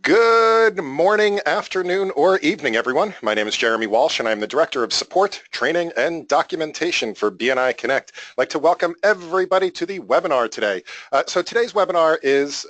Good morning, afternoon, or evening, everyone. My name is Jeremy Walsh, and I'm the Director of Support, Training, and Documentation for BNI Connect. I'd like to welcome everybody to the webinar today. So today's webinar is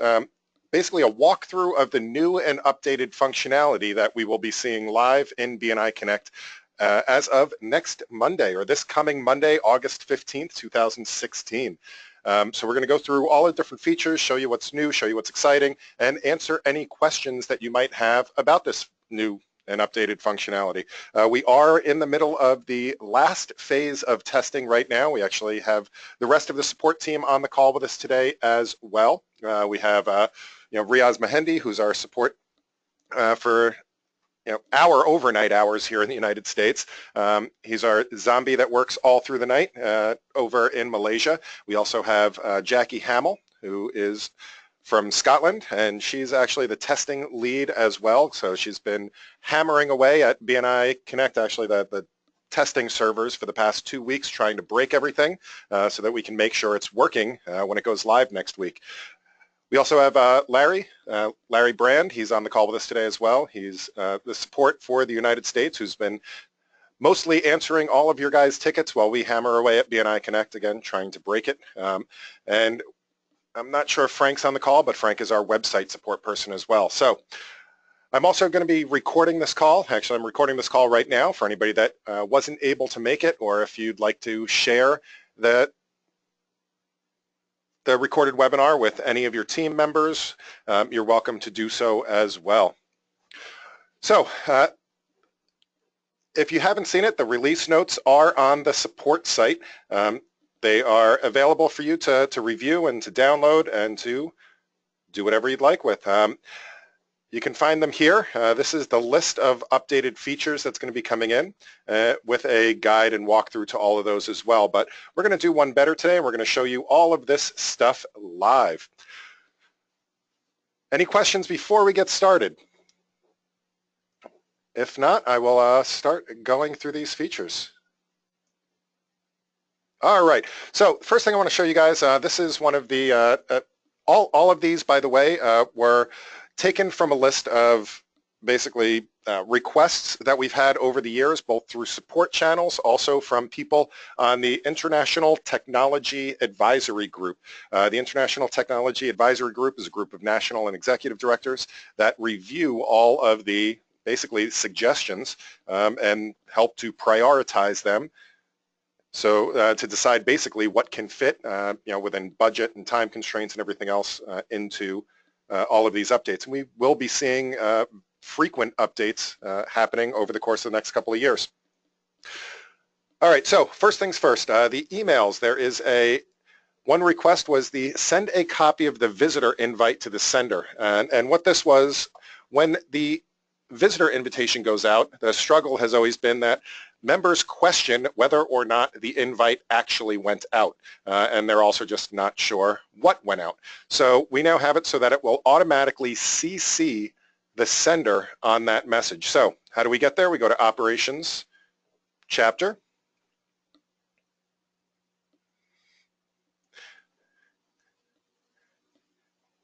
basically a walkthrough of the new and updated functionality that we will be seeing live in BNI Connect as of next Monday, or this coming Monday, August 15th, 2016. So we're going to go through all the different features, show you what's new, show you what's exciting, and answer any questions that you might have about this new and updated functionality. We are in the middle of the last phase of testing right now. We actually have the rest of the support team on the call with us today as well. We have Riaz Mehendi, who's our support for our overnight hours here in the United States. He's our zombie that works all through the night over in Malaysia. We also have Jackie Hamill, who is from Scotland, and she's actually the testing lead as well. So she's been hammering away at BNI Connect, actually the testing servers for the past 2 weeks, trying to break everything so that we can make sure it's working when it goes live next week. We also have Larry Brand. He's on the call with us today as well. He's the support for the United States, who's been mostly answering all of your guys' tickets while we hammer away at BNI Connect, again, trying to break it. And I'm not sure if Frank's on the call, but Frank is our website support person as well. So I'm also going to be recording this call. Actually, I'm recording this call right now for anybody that wasn't able to make it, or if you'd like to share the recorded webinar with any of your team members, you're welcome to do so as well. So if you haven't seen it, the release notes are on the support site. They are available for you to review and to download and to do whatever you'd like with. You can find them here. This is the list of updated features that's going to be coming in with a guide and walkthrough to all of those as well. But we're going to do one better today. We're going to show you all of this stuff live. Any questions before we get started? If not, I will start going through these features. All right. So first thing I want to show you guys, this is one of the, all of these, by the way, were taken from a list of basically requests that we've had over the years, both through support channels, also from people on the International Technology Advisory Group. The International Technology Advisory Group is a group of national and executive directors that review all of the basically suggestions and help to prioritize them. So to decide basically what can fit, within budget and time constraints and everything else into all of these updates. And we will be seeing frequent updates happening over the course of the next couple of years. All right, so first things first, the emails. There is one request was the send a copy of the visitor invite to the sender. And what this was, when the visitor invitation goes out, the struggle has always been that members question whether or not the invite actually went out, and they're also just not sure what went out. So we now have it so that it will automatically CC the sender on that message. So how do we get there? We go to Operations chapter.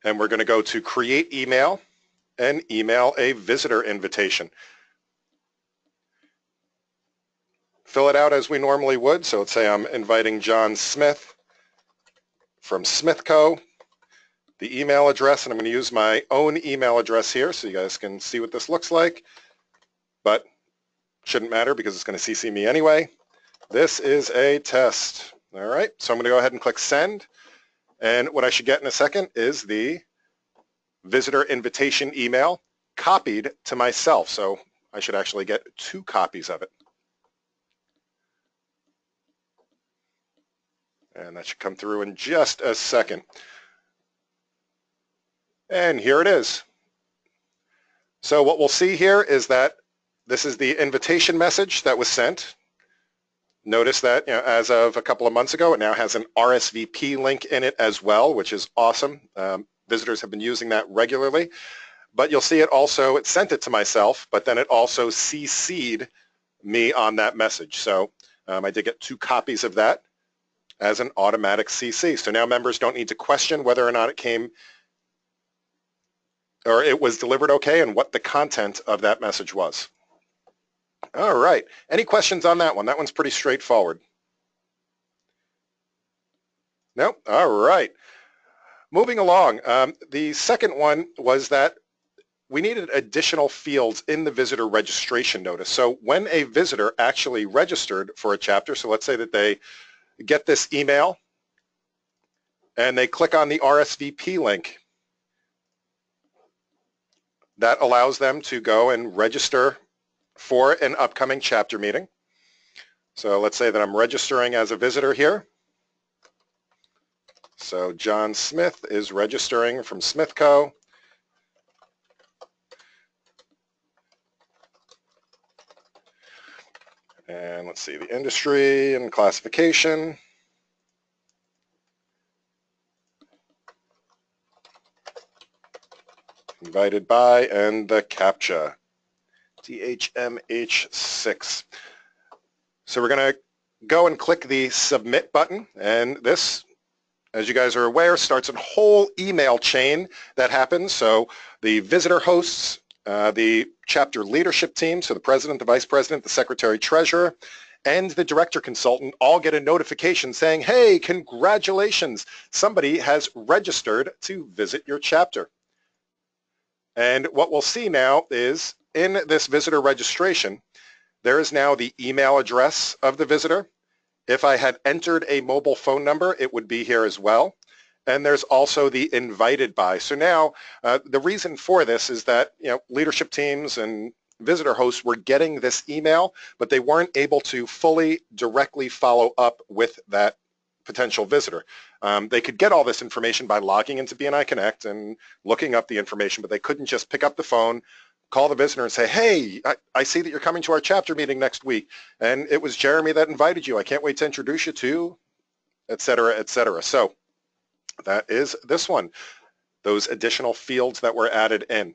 And we're going to go to Create Email and email a visitor invitation. Fill it out as we normally would. So let's say I'm inviting John Smith from Smith Co. The email address, and I'm going to use my own email address here so you guys can see what this looks like, but shouldn't matter because it's going to CC me anyway. This is a test. All right, so I'm going to go ahead and click send, and what I should get in a second is the visitor invitation email copied to myself. So I should actually get 2 copies of it. And that should come through in just a second. And here it is. So what we'll see here is that this is the invitation message that was sent. Notice that as of a couple of months ago, it now has an RSVP link in it as well, which is awesome. Visitors have been using that regularly. But you'll see it sent it to myself, but then it also CC'd me on that message. So I did get 2 copies of that as an automatic CC. So now members don't need to question whether or not it came or it was delivered okay, and what the content of that message was. All right. Any questions on that one? That one's pretty straightforward. No? All right. Moving along. The second one was that we needed additional fields in the visitor registration notice. So when a visitor actually registered for a chapter, so let's say that they get this email and they click on the RSVP link, that allows them to go and register for an upcoming chapter meeting. So let's say that I'm registering as a visitor here. So John Smith is registering from Smith Co. And let's see, the industry and classification. Invited by, and the CAPTCHA, THMH6. So we're going to go and click the submit button, and this, as you guys are aware, starts a whole email chain that happens. So the visitor hosts, the chapter leadership team, so the president, the vice president, the secretary treasurer, and the director consultant all get a notification saying, hey, congratulations, somebody has registered to visit your chapter. And what we'll see now is in this visitor registration, there is now the email address of the visitor. If I had entered a mobile phone number, it would be here as well. And there's also the invited by. So now the reason for this is that leadership teams and visitor hosts were getting this email, but they weren't able to fully directly follow up with that potential visitor. They could get all this information by logging into BNI Connect and looking up the information, but they couldn't just pick up the phone, call the visitor and say, hey, I see that you're coming to our chapter meeting next week, and it was Jeremy that invited you. I can't wait to introduce you to, et cetera, et cetera. So that is this one, those additional fields that were added in.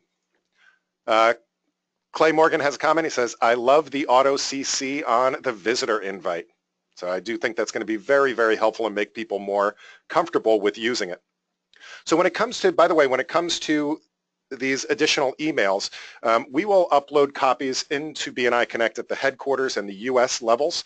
Clay Morgan has a comment. He says, I love the auto CC on the visitor invite. So I do think that's going to be very, very helpful and make people more comfortable with using it. So when it comes to, by the way, when it comes to these additional emails, we will upload copies into BNI Connect at the headquarters and the US levels.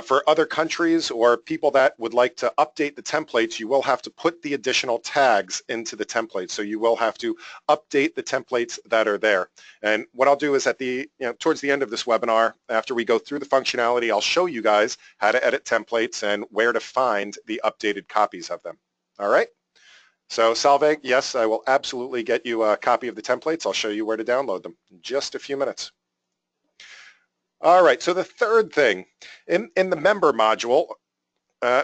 For other countries or people that would like to update the templates, you will have to put the additional tags into the templates. So you will have to update the templates that are there. And what I'll do is at the, towards the end of this webinar, after we go through the functionality, I'll show you guys how to edit templates and where to find the updated copies of them. All right? So Salve, yes, I will absolutely get you a copy of the templates. I'll show you where to download them in just a few minutes. All right, so the third thing, in the member module,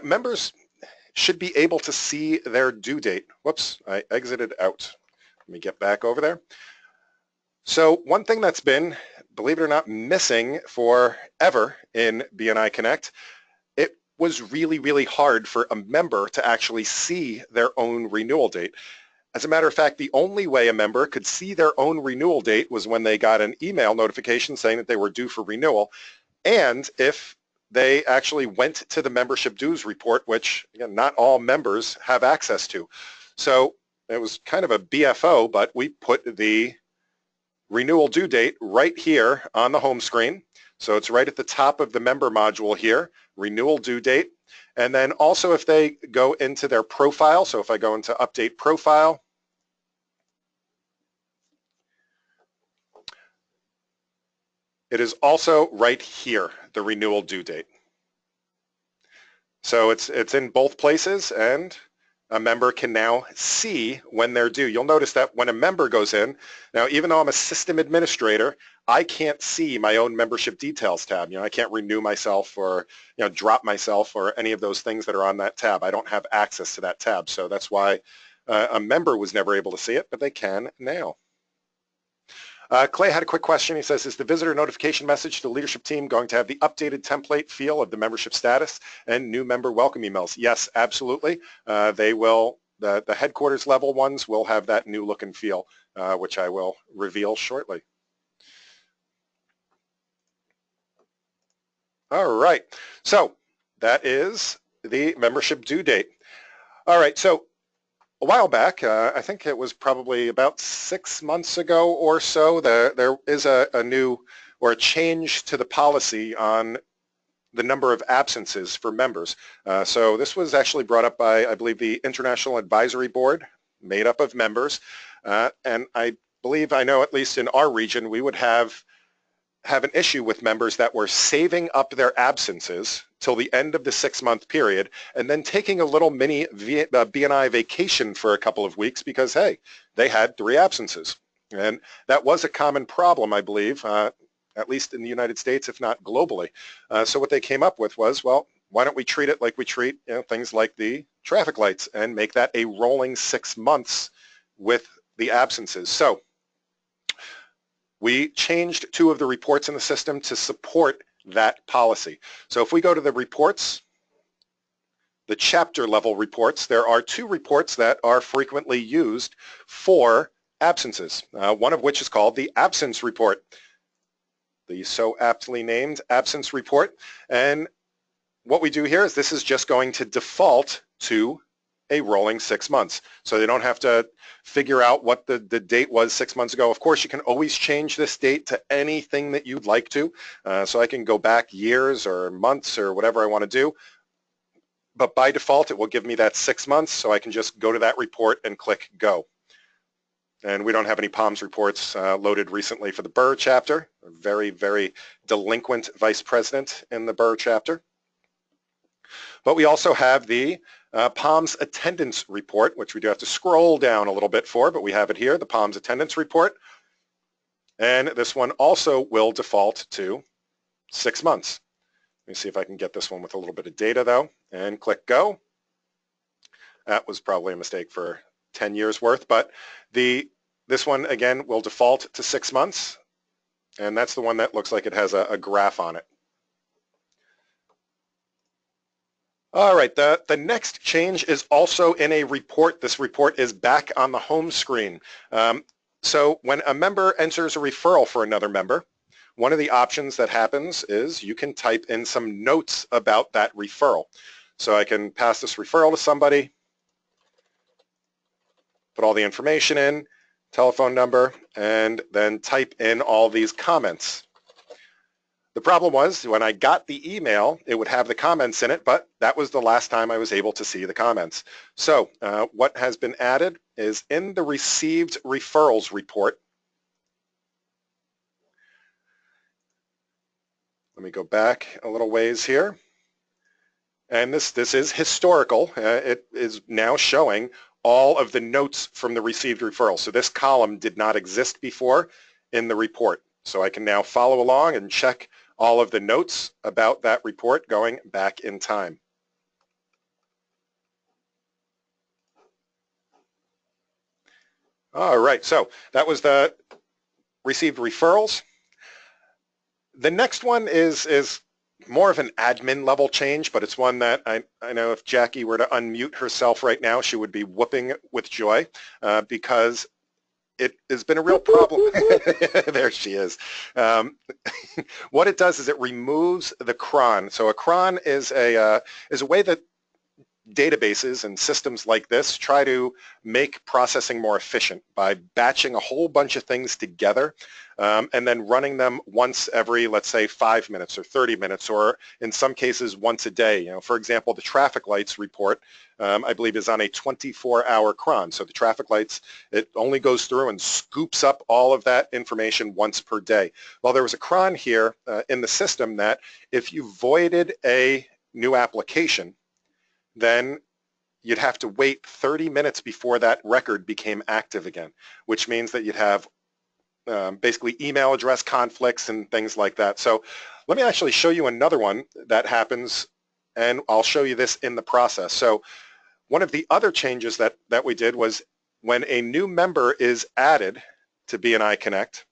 members should be able to see their due date. Whoops, I exited out. Let me get back over there. So one thing that's been, believe it or not, missing forever in BNI Connect, it was really, really hard for a member to actually see their own renewal date. As a matter of fact, the only way a member could see their own renewal date was when they got an email notification saying that they were due for renewal, and if they actually went to the membership dues report, which again, not all members have access to. So it was kind of a BFO, but we put the renewal due date right here on the home screen. So it's right at the top of the member module here, renewal due date. And then also if they go into their profile, so if I go into update profile, it is also right here, the renewal due date. So it's in both places, and a member can now see when they're due. You'll notice that when a member goes in, now even though I'm a system administrator, I can't see my own membership details tab. I can't renew myself or drop myself or any of those things that are on that tab. I don't have access to that tab. So that's why a member was never able to see it, but they can now. Clay had a quick question. He says, is the visitor notification message to the leadership team going to have the updated template feel of the membership status and new member welcome emails? Yes, absolutely. They will, the headquarters level ones will have that new look and feel, which I will reveal shortly. All right, so that is the membership due date. All right, so a while back, I think it was probably about 6 months ago or so, there is a new or a change to the policy on the number of absences for members. So this was actually brought up by, I believe, the International Advisory Board, made up of members. And I believe, I know at least in our region, we would have an issue with members that were saving up their absences till the end of the 6-month period and then taking a little mini BNI vacation for a couple of weeks because, hey, they had 3 absences. And that was a common problem, I believe, at least in the United States, if not globally. So what they came up with was, well, why don't we treat it like we treat things like the traffic lights and make that a rolling 6 months with the absences. So we changed 2 of the reports in the system to support that policy. So if we go to the reports, the chapter level reports, there are 2 reports that are frequently used for absences, one of which is called the absence report, the so aptly named absence report. And what we do here is this is just going to default to a rolling 6 months. So they don't have to figure out what the date was 6 months ago. Of course, you can always change this date to anything that you'd like to. So I can go back years or months or whatever I want to do. But by default, it will give me that 6 months. So I can just go to that report and click go. And we don't have any POMS reports loaded recently for the Burr chapter. A very, very delinquent vice president in the Burr chapter. But we also have the POMS attendance report, which we do have to scroll down a little bit for, but we have it here, the POMS attendance report. And this one also will default to 6 months. Let me see if I can get this one with a little bit of data though, and click go. That was probably a mistake for 10 years worth, but this one again will default to 6 months, and that's the one that looks like it has a graph on it. All right, the next change is also in a report. This report is back on the home screen. So when a member enters a referral for another member, one of the options that happens is you can type in some notes about that referral. So I can pass this referral to somebody, put all the information in, telephone number, and then type in all these comments. The problem was when I got the email, it would have the comments in it, but that was the last time I was able to see the comments. So what has been added is in the received referrals report. Let me go back a little ways here. And this is historical. It is now showing all of the notes from the received referral. So this column did not exist before in the report. So I can now follow along and check all of the notes about that report going back in time. All right, so that was the received referrals. The next one is more of an admin level change, but it's one that I know if Jackie were to unmute herself right now, she would be whooping with joy because it has been a real problem. There she is. What it does is it removes the cron. So a cron is a way that databases and systems like this try to make processing more efficient by batching a whole bunch of things together and then running them once every, let's say, 5 minutes or 30 minutes, or in some cases once a day. For example, the traffic lights report, I believe, is on a 24-hour cron. So the traffic lights, it only goes through and scoops up all of that information once per day. Well, there was a cron here in the system that if you voided a new application, then you'd have to wait 30 minutes before that record became active again, which means that you'd have basically email address conflicts and things like that. So let me actually show you another one that happens, and I'll show you this in the process. So one of the other changes that we did was when a new member is added to BNI Connect,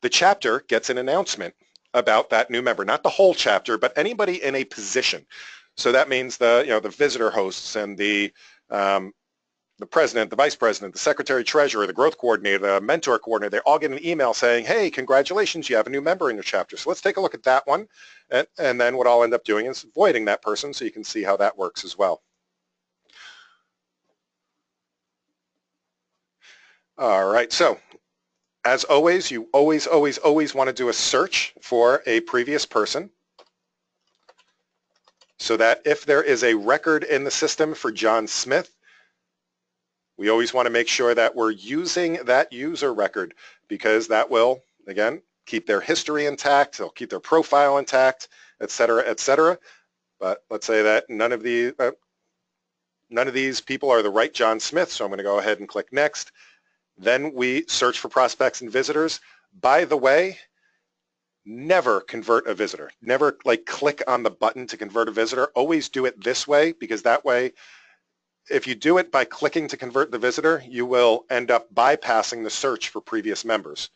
the chapter gets an announcement about that new member, not the whole chapter, but anybody in a position. So that means the visitor hosts and the president, the vice president, the secretary treasurer, the growth coordinator, the mentor coordinator, they all get an email saying, hey, congratulations, you have a new member in your chapter. So let's take a look at that one. And then what I'll end up doing is voiding that person so you can see how that works as well. All right, so as always, you always want to do a search for a previous person so that if there is a record in the system for John Smith, we always want to make sure that we're using that user record because that will, again, keep their history intact, they'll keep their profile intact, et cetera, et cetera. But let's say that none of these people are the right John Smith, so I'm going to go ahead and click Next. Then we search for prospects and visitors. By the way, never convert a visitor. Never click on the button to convert a visitor. Always do it this way because that way, if you do it by clicking to convert the visitor, you will end up bypassing the search for previous members.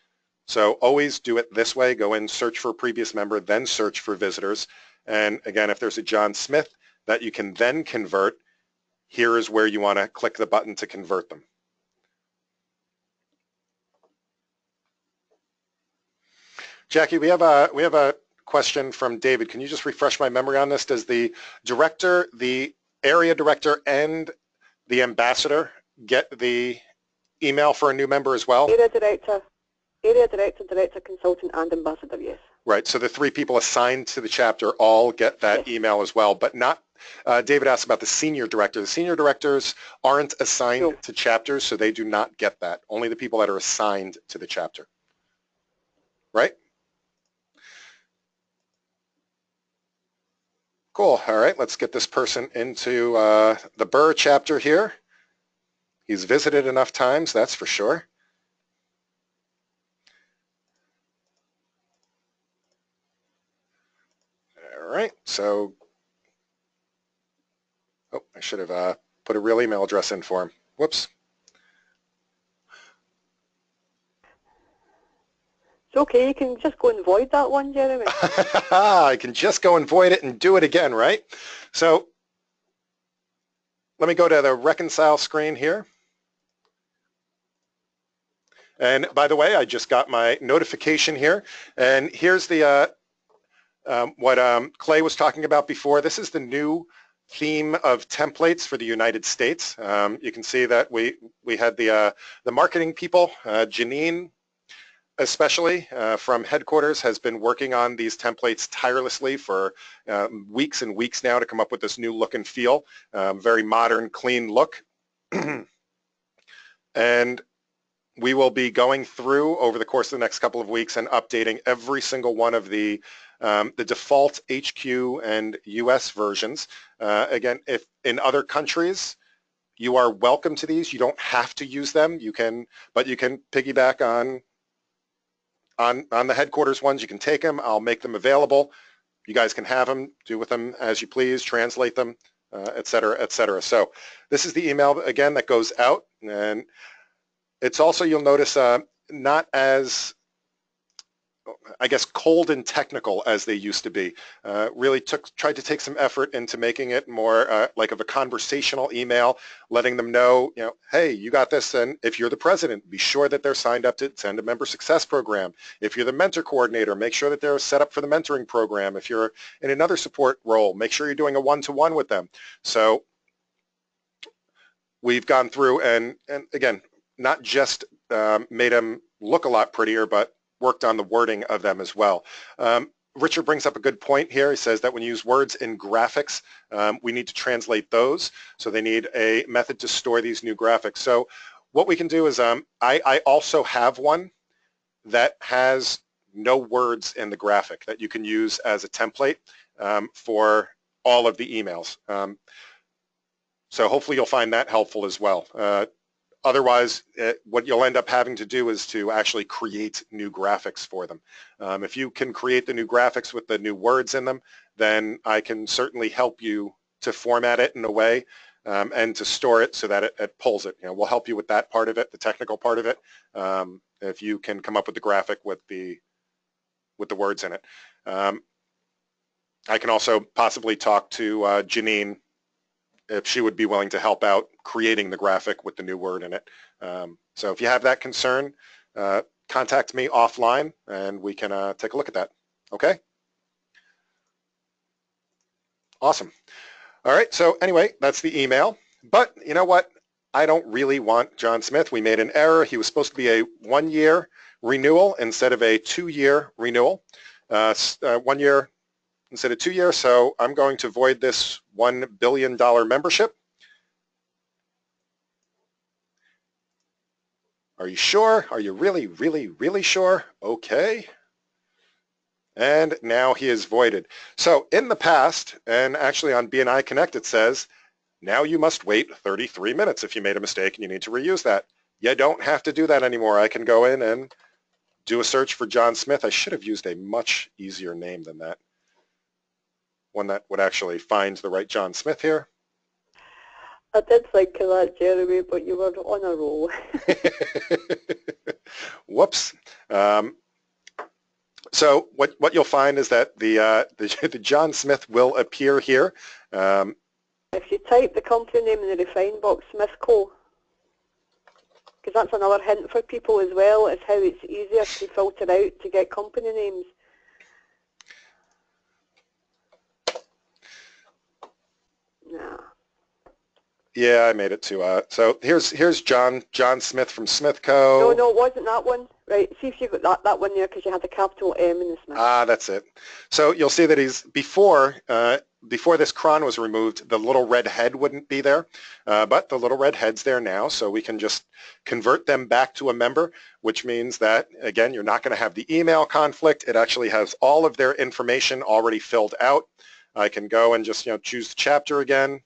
So always do it this way. Go in, search for a previous member, then search for visitors. And again, if there's a John Smith that you can then convert, here is where you want to click the button to convert them. Jackie, we have a question from David. Can you just refresh my memory on this? Does the director, the area director, and the ambassador get the email for a new member as well? Area director, director, consultant, and ambassador, yes. Right, so the 3 people assigned to the chapter all get that email as well, but not, David asked about the senior director. The senior directors aren't assigned to chapters, so they do not get that. Only the people that are assigned to the chapter. Right? Cool. All right, let's get this person into the Burr chapter here. He's visited enough times, that's for sure. All right, so, oh, I should have put a real email address in for him. Whoops. It's okay, you can just go and void that one, Jeremy. I can just go and void it and do it again, right? So let me go to the reconcile screen here. And by the way, I just got my notification here. And here's the what Clay was talking about before. This is the new theme of templates for the United States. You can see that we had the marketing people, Janine, especially from headquarters, has been working on these templates tirelessly for weeks and weeks now to come up with this new look and feel, very modern, clean look. And we will be going through over the course of the next couple of weeks and updating every single one of the default HQ and US versions. Again, if in other countries, you are welcome to these. You don't have to use them. You can, but you can piggyback on the headquarters ones. You can take them. I'll make them available. You guys can have them, do with them as you please, translate them, et cetera, et cetera. So this is the email, again, that goes out. And it's also, you'll notice, not as, I guess, cold and technical as they used to be. Really tried to take some effort into making it more like of a conversational email, letting them know, hey, you got this, and if you're the president, be sure that they're signed up to send a member success program. If you're the mentor coordinator, make sure that they're set up for the mentoring program. If you're in another support role, make sure you're doing a one-to-one with them. So we've gone through and again, not just made them look a lot prettier, but worked on the wording of them as well. Richard brings up a good point here. He says that when you use words in graphics, we need to translate those. So they need a method to store these new graphics. So what we can do is I also have one that has no words in the graphic that you can use as a template for all of the emails. So hopefully you'll find that helpful as well. Otherwise, what you'll end up having to do is to actually create new graphics for them. If you can create the new graphics with the new words in them, then I can certainly help you to format it in a way and to store it so that it pulls it. We'll help you with that part of it, the technical part of it, if you can come up with the graphic with the words in it. I can also possibly talk to Janine if she would be willing to help out creating the graphic with the new word in it. So if you have that concern, contact me offline and we can take a look at that. Okay? Awesome. All right, so anyway, that's the email. But you know what? I don't really want John Smith. We made an error. He was supposed to be a 1-year renewal instead of a 2-year renewal. 1 year instead of 2 years. So I'm going to void this $1 billion membership. Are you sure? Are you really, really, really sure? Okay. And now he is voided. So in the past, and actually on BNI Connect, it says, now you must wait 33 minutes if you made a mistake and you need to reuse that. You don't have to do that anymore. I can go in and do a search for John Smith. I should have used a much easier name than that. One that would actually find the right John Smith here. I did think of that, Jeremy, but you were on a roll. Whoops. So what you'll find is that the John Smith will appear here. If you type the company name in the refine box, Smith Co., because that's another hint for people as well, is how it's easier to filter out to get company names. No. Yeah, I made it to, so here's John Smith from Smith Co. No, it wasn't that one. Right, see if you got that one there, because you had the capital M in the Smith. Ah, that's it. So you'll see that he's, before this cron was removed, the little red head wouldn't be there, but the little red head's there now, so we can just convert them back to a member, which means that, again, you're not going to have the email conflict. It actually has all of their information already filled out. I can go and just, choose the chapter again.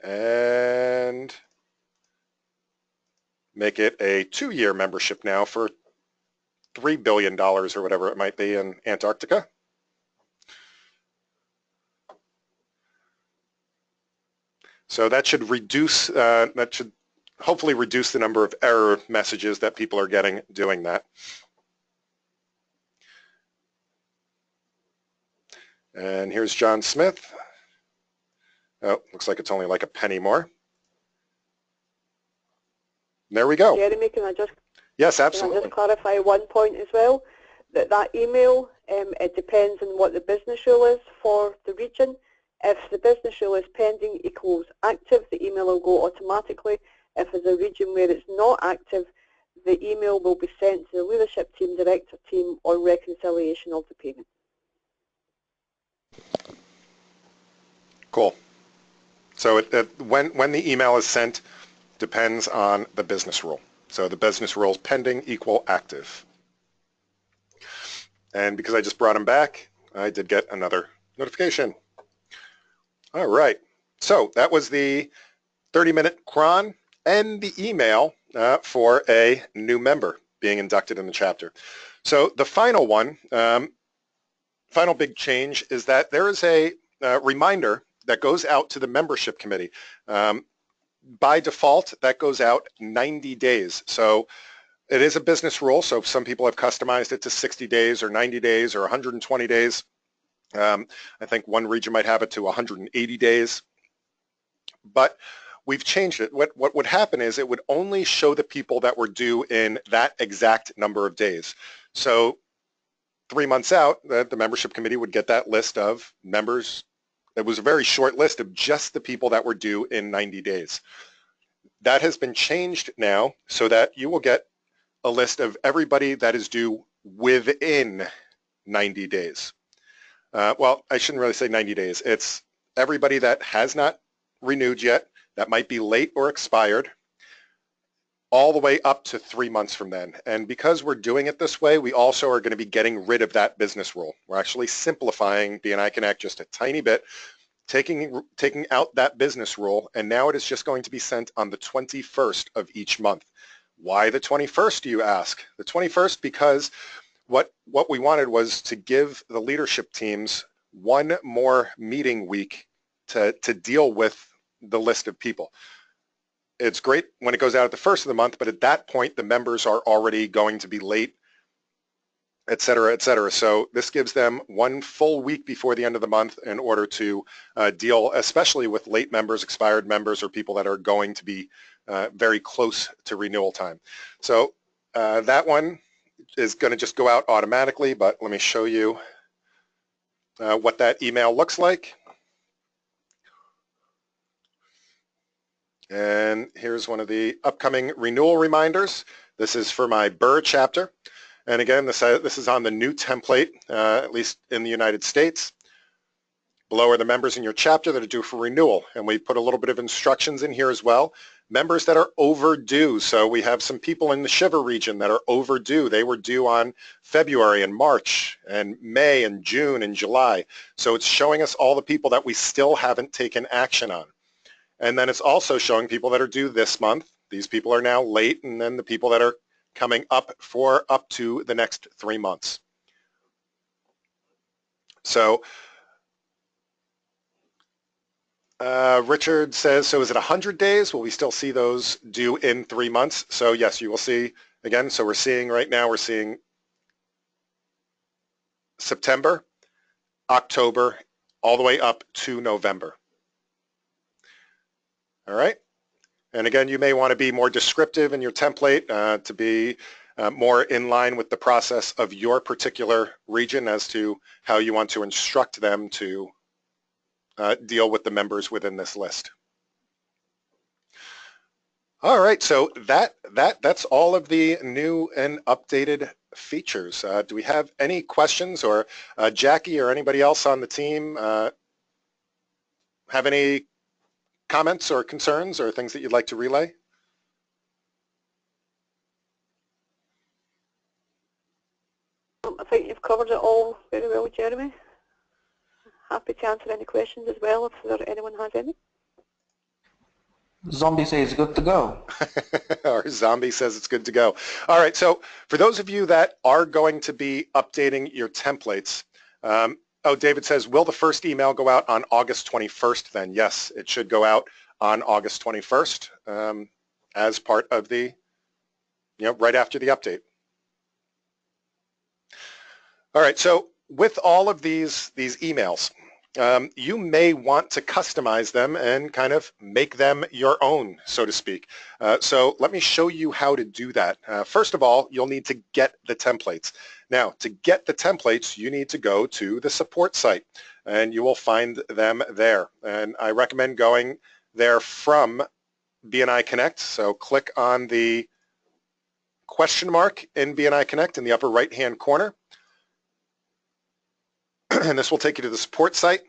And make it a 2-year membership now for $3 billion or whatever it might be in Antarctica. So that should reduce, that should hopefully reduce the number of error messages that people are getting doing that. And here's John Smith. Oh, looks like it's only like a penny more. There we go. Jeremy, can I just absolutely. Clarify one point as well? That email, it depends on what the business rule is for the region. If the business rule is pending equals active, the email will go automatically. If it's a region where it's not active, the email will be sent to the leadership team, director team, on reconciliation of the payment. Cool. So when the email is sent depends on the business rule. So the business rules pending equal active. And because I just brought them back, I did get another notification. All right. So that was the 30-minute cron and the email for a new member being inducted in the chapter. So the final one, final big change is that there is a reminder that goes out to the membership committee. By default, that goes out 90 days. So it is a business rule, so some people have customized it to 60 days or 90 days or 120 days. I think one region might have it to 180 days. But we've changed it. What would happen is it would only show the people that were due in that exact number of days. So 3 months out, the membership committee would get that list of members. It was a very short list of just the people that were due in 90 days. That has been changed now so that you will get a list of everybody that is due within 90 days. Well, I shouldn't really say 90 days. It's everybody that has not renewed yet, that might be late or expired, all the way up to 3 months from then. And because we're doing it this way, we also are going to be getting rid of that business rule. We're actually simplifying BNI Connect just a tiny bit, taking out that business rule, and now it is just going to be sent on the 21st of each month. Why the 21st, do you ask? The 21st because what we wanted was to give the leadership teams one more meeting week to deal with the list of people. It's great when it goes out at the first of the month, but at that point, the members are already going to be late, et cetera, et cetera. So this gives them one full week before the end of the month in order to deal, especially with late members, expired members, or people that are going to be very close to renewal time. So that one is going to just go out automatically, but let me show you what that email looks like. And here's one of the upcoming renewal reminders. This is for my Burr chapter. And again, this is on the new template, at least in the United States. Below are the members in your chapter that are due for renewal. And we put a little bit of instructions in here as well. Members that are overdue. So we have some people in the Shiver region that are overdue. They were due on February and March and May and June and July. So it's showing us all the people that we still haven't taken action on. And then it's also showing people that are due this month. These people are now late, and then the people that are coming up for up to the next 3 months. So Richard says, so is it 100 days? Will we still see those due in 3 months? So yes, you will see again. So we're seeing right now, we're seeing September, October, all the way up to November. All right. And again, you may want to be more descriptive in your template to be more in line with the process of your particular region as to how you want to instruct them to deal with the members within this list. All right, so that's all of the new and updated features. Do we have any questions, or Jackie or anybody else on the team have any comments or concerns or things that you'd like to relay? I think you've covered it all very well, Jeremy. Happy to answer any questions as well if anyone has any. Zombie says good to go. Our zombie says it's good to go. All right, so for those of you that are going to be updating your templates, oh, David says, will the first email go out on August 21st then? Yes, it should go out on August 21st as part of the, right after the update. All right, so with all of these emails, you may want to customize them and kind of make them your own, so to speak. So let me show you how to do that. First of all, you'll need to get the templates. Now, to get the templates, you need to go to the support site, and you will find them there. And I recommend going there from BNI Connect. So click on the question mark in BNI Connect in the upper right-hand corner. And this will take you to the support site.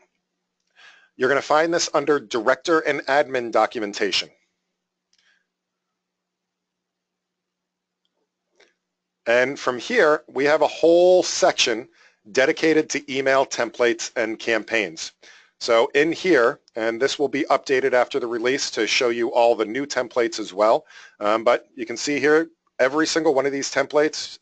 You're going to find this under Director and Admin Documentation. And from here, we have a whole section dedicated to email templates and campaigns. So in here, and this will be updated after the release to show you all the new templates as well. But you can see here, every single one of these templates,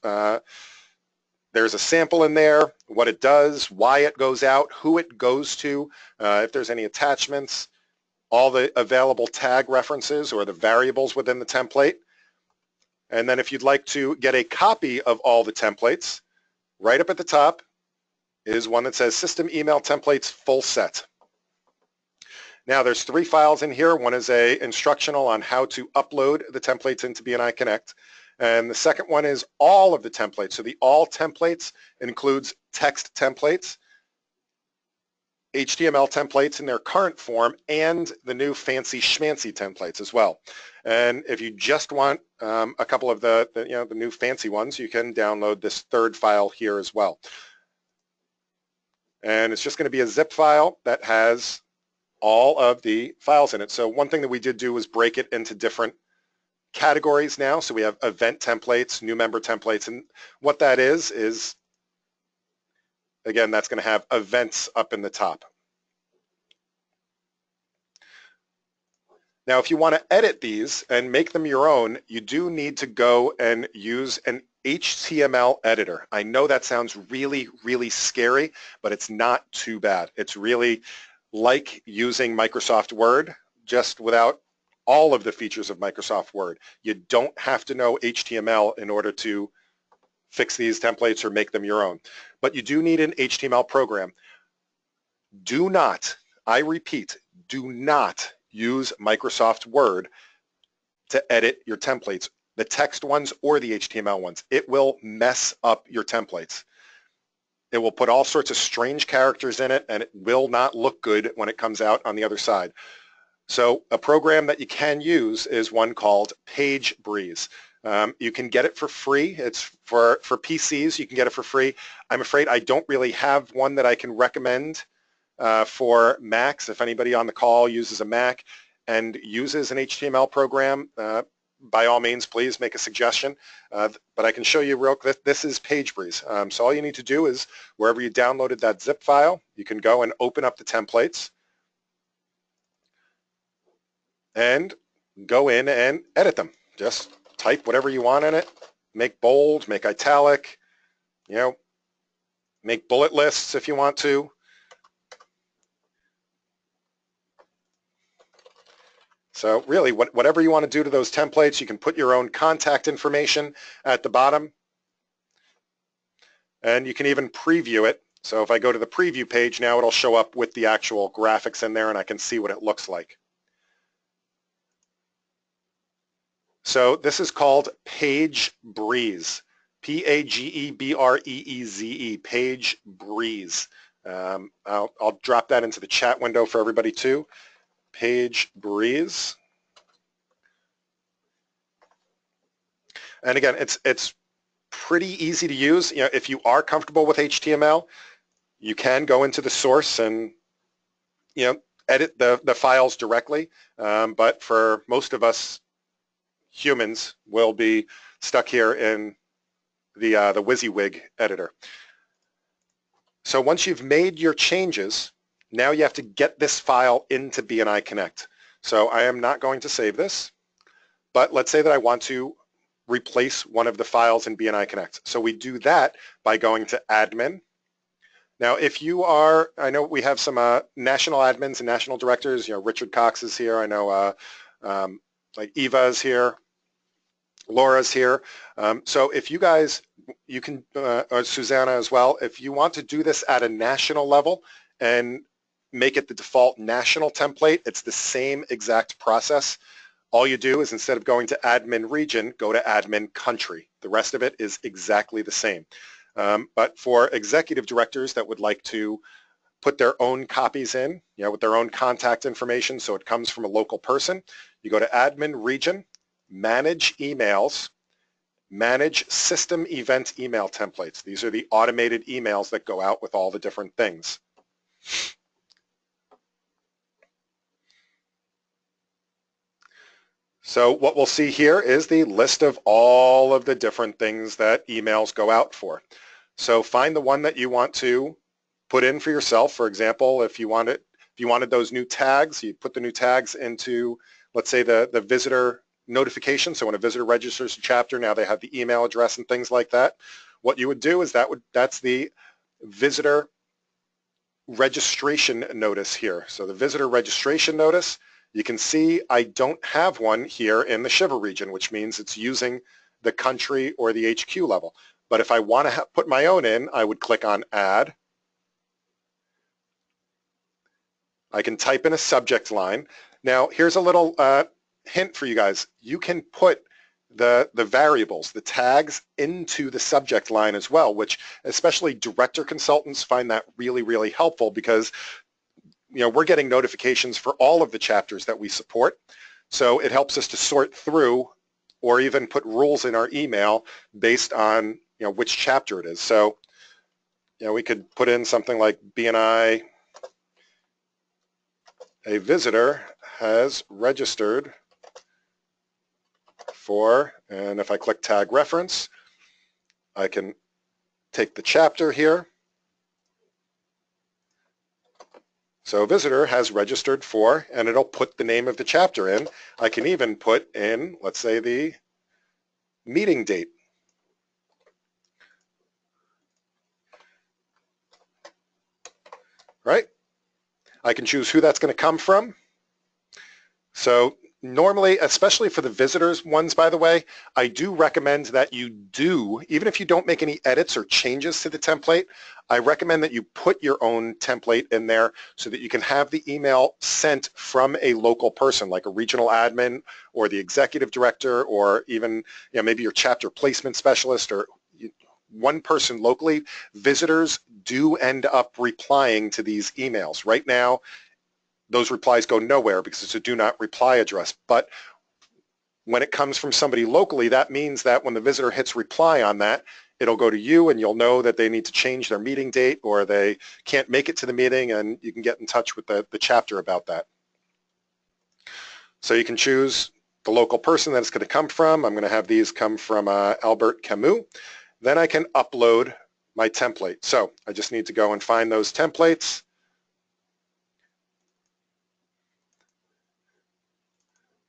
there's a sample in there, what it does, why it goes out, who it goes to, if there's any attachments, all the available tag references or the variables within the template. And then if you'd like to get a copy of all the templates, right up at the top is one that says System Email Templates Full Set. Now there's 3 files in here. One is a instructional on how to upload the templates into BNI Connect. And the second one is all of the templates. So the all templates includes text templates, HTML templates in their current form, and the new fancy schmancy templates as well. And if you just want a couple of the new fancy ones, you can download this 3rd file here as well. And it's just going to be a zip file that has all of the files in it. So one thing that we did do was break it into different categories now. So we have event templates, new member templates, and what that is again, that's going to have events up in the top. Now, if you want to edit these and make them your own, you do need to go and use an HTML editor. I know that sounds really, really scary, but it's not too bad. It's really like using Microsoft Word, just without all of the features of Microsoft Word. You don't have to know HTML in order to fix these templates or make them your own. But you do need an HTML program. Do not, I repeat, do not use Microsoft Word to edit your templates, the text ones or the HTML ones. It will mess up your templates. It will put all sorts of strange characters in it, and it will not look good when it comes out on the other side. So a program that you can use is one called PageBreeze. You can get it for free. It's for PCs. You can get it for free. I'm afraid I don't really have one that I can recommend for Macs. If anybody on the call uses a Mac and uses an HTML program, by all means, please make a suggestion. But I can show you real quick. This is PageBreeze. So all you need to do is wherever you downloaded that zip file, you can go and open up the templates and go in and edit them. Just type whatever you want in it, make bold, make italic, make bullet lists if you want to. So really, whatever you want to do to those templates, you can put your own contact information at the bottom, and you can even preview it. So if I go to the preview page now, it'll show up with the actual graphics in there, and I can see what it looks like. So this is called PageBreeze, P-A-G-E-B-R-E-E-Z-E, PageBreeze. I'll drop that into the chat window for everybody too. PageBreeze. And again, it's pretty easy to use. If you are comfortable with HTML, you can go into the source and edit the files directly. But for most of us humans, we'll be stuck here in the WYSIWYG editor. So once you've made your changes, now you have to get this file into BNI Connect. So I am not going to save this, but let's say that I want to replace one of the files in BNI Connect. So we do that by going to Admin. Now if you are, I know we have some national admins and national directors, Richard Cox is here, I know like Eva is here, Laura's here. So if you guys, you can, or Susanna as well, if you want to do this at a national level and make it the default national template, it's the same exact process. All you do is instead of going to admin region, go to admin country. The rest of it is exactly the same. But for executive directors that would like to put their own copies in, with their own contact information, so it comes from a local person, you go to admin region, manage emails, manage system event email templates. These are the automated emails that go out with all the different things. So what we'll see here is the list of all of the different things that emails go out for. So find the one that you want to put in for yourself. For example, if you wanted those new tags, you put the new tags into, let's say, the visitor notification. So when a visitor registers a chapter, now they have the email address and things like that. What you would do is that's the visitor registration notice here. So the visitor registration notice, you can see I don't have one here in the Shiver region, which means it's using the country or the HQ level. But if I want to put my own in, I would click on Add. I can type in a subject line. Now, here's a little hint for you guys. You can put the variables, the tags, into the subject line as well, which especially director consultants find that really, really helpful because we're getting notifications for all of the chapters that we support. So it helps us to sort through or even put rules in our email based on which chapter it is. So we could put in something like BNI, a visitor has registered for, and if I click tag reference, I can take the chapter here. So visitor has registered for, and it'll put the name of the chapter in. I can even put in, let's say, the meeting date. Right? I can choose who that's going to come from. So normally, especially for the visitors ones, by the way, I do recommend that you do, even if you don't make any edits or changes to the template, I recommend that you put your own template in there so that you can have the email sent from a local person, like a regional admin or the executive director, or even maybe your chapter placement specialist or one person locally, visitors do end up replying to these emails. Right now, those replies go nowhere because it's a do not reply address. But when it comes from somebody locally, that means that when the visitor hits reply on that, it'll go to you and you'll know that they need to change their meeting date or they can't make it to the meeting, and you can get in touch with the chapter about that. So you can choose the local person that it's going to come from. I'm going to have these come from Albert Camus. Then I can upload my template. So I just need to go and find those templates.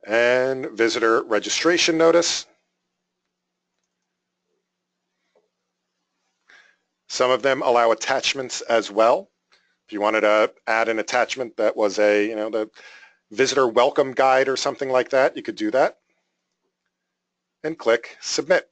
And visitor registration notice. Some of them allow attachments as well. If you wanted to add an attachment that was a, the visitor welcome guide or something like that, you could do that. And click submit.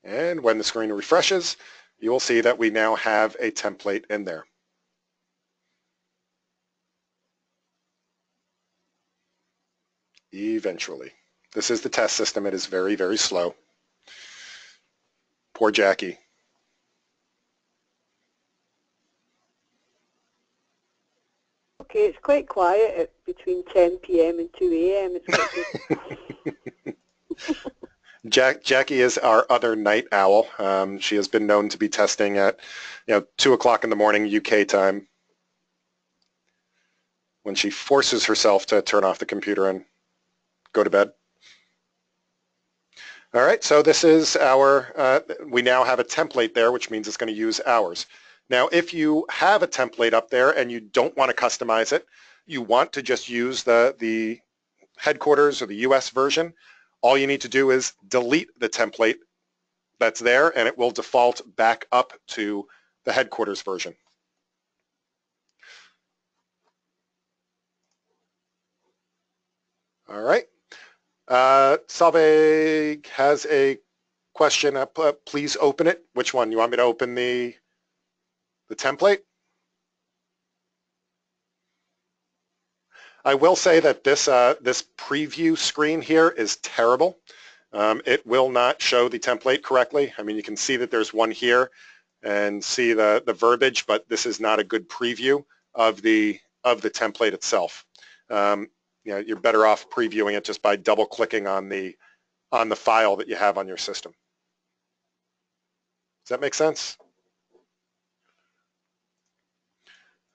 And when the screen refreshes, you will see that we now have a template in there. Eventually. This is the test system. It is very, very slow. Poor Jackie. Okay, it's quite quiet between 10 p.m. and 2 a.m. It's quite good. Jackie is our other night owl. She has been known to be testing at 2 o'clock in the morning UK time when she forces herself to turn off the computer and go to bed. All right, so this is our, we now have a template there, which means it's going to use ours. Now, if you have a template up there and you don't want to customize it, you want to just use the headquarters or the US version, all you need to do is delete the template that's there and it will default back up to the headquarters version. All right. Salve has a question. Please open it. Which one? You want me to open the template? I will say that this preview screen here is terrible. It will not show the template correctly. I mean, you can see that there's one here and see the verbiage, but this is not a good preview of the template itself. You're better off previewing it just by double-clicking on the file that you have on your system. Does that make sense?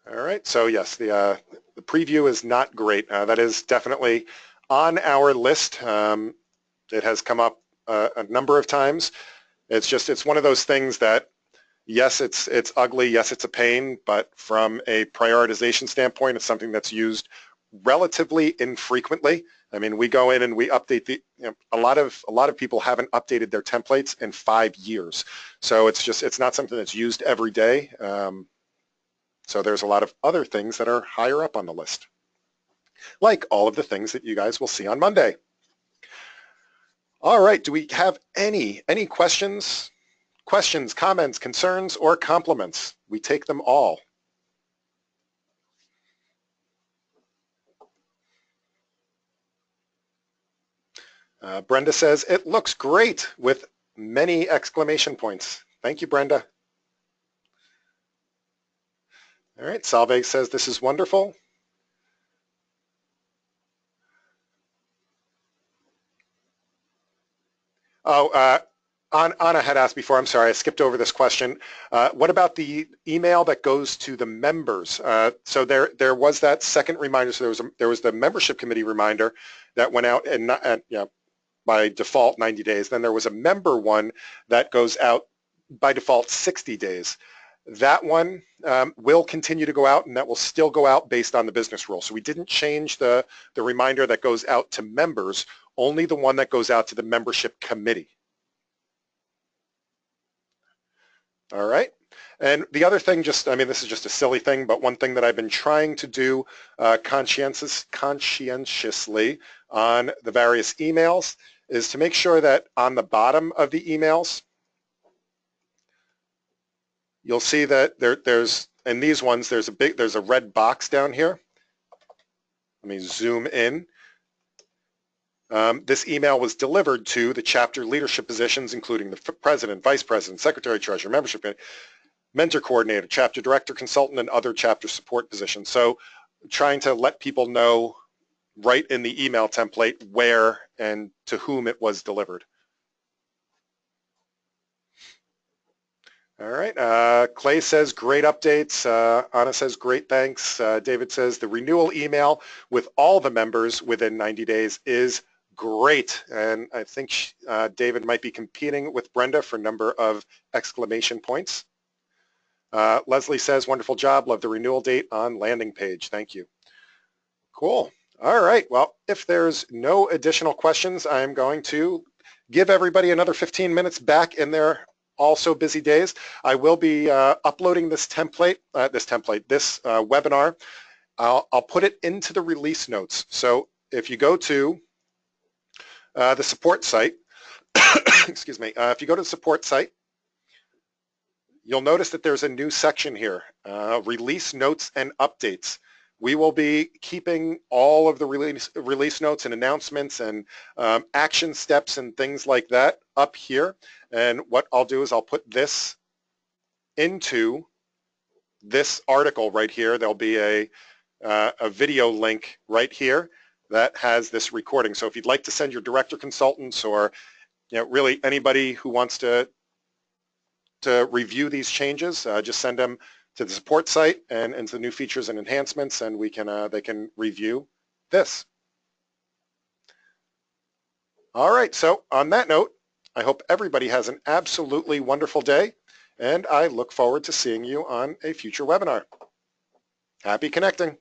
All right, so yes, the preview is not great. That is definitely on our list. It has come up a number of times. It's one of those things that, yes, it's ugly, yes, it's a pain, but from a prioritization standpoint, it's something that's used relatively infrequently. I mean, we go in and we update a lot of people haven't updated their templates in 5 years. So it's not something that's used every day. So there's a lot of other things that are higher up on the list, like all of the things that you guys will see on Monday. All right, do we have any questions, comments, concerns, or compliments? We take them all. Brenda says, it looks great with many exclamation points. Thank you, Brenda. All right, Salve says, this is wonderful. Oh, Anna had asked before, I'm sorry, I skipped over this question. What about the email that goes to the members? So there was that second reminder, so there was the membership committee reminder that went out and by default 90 days. Then there was a member one that goes out by default 60 days. That one will continue to go out, and that will still go out based on the business rule. So we didn't change the reminder that goes out to members, only the one that goes out to the membership committee. All right. And the other thing, this is just a silly thing, but one thing that I've been trying to do conscientiously on the various emails is to make sure that on the bottom of the emails, you'll see that there's in these ones, there's a red box down here. Let me zoom in. This email was delivered to the chapter leadership positions, including the president, vice president, secretary, treasurer, membership, mentor coordinator, chapter director, consultant, and other chapter support positions. So trying to let people know right in the email template where and to whom it was delivered. All right, Clay says great updates. Anna says great thanks. David says the renewal email with all the members within 90 days is great. And I think David might be competing with Brenda for number of exclamation points. Leslie says wonderful job. Love the renewal date on landing page. Thank you. Cool. All right. Well, if there's no additional questions, I'm going to give everybody another 15 minutes back in their also busy days. I will be uploading this webinar. I'll put it into the release notes. So if you go to the support site, excuse me, if you go to the support site, you'll notice that there's a new section here, release notes and updates. We will be keeping all of the release notes and announcements and action steps and things like that up here. And what I'll do is I'll put this into this article right here. There'll be a video link right here that has this recording. So if you'd like to send your director consultants or really anybody who wants to review these changes, just send them to the support site and into the new features and enhancements, and we can they can review this. All right, so on that note, I hope everybody has an absolutely wonderful day, and I look forward to seeing you on a future webinar. Happy connecting.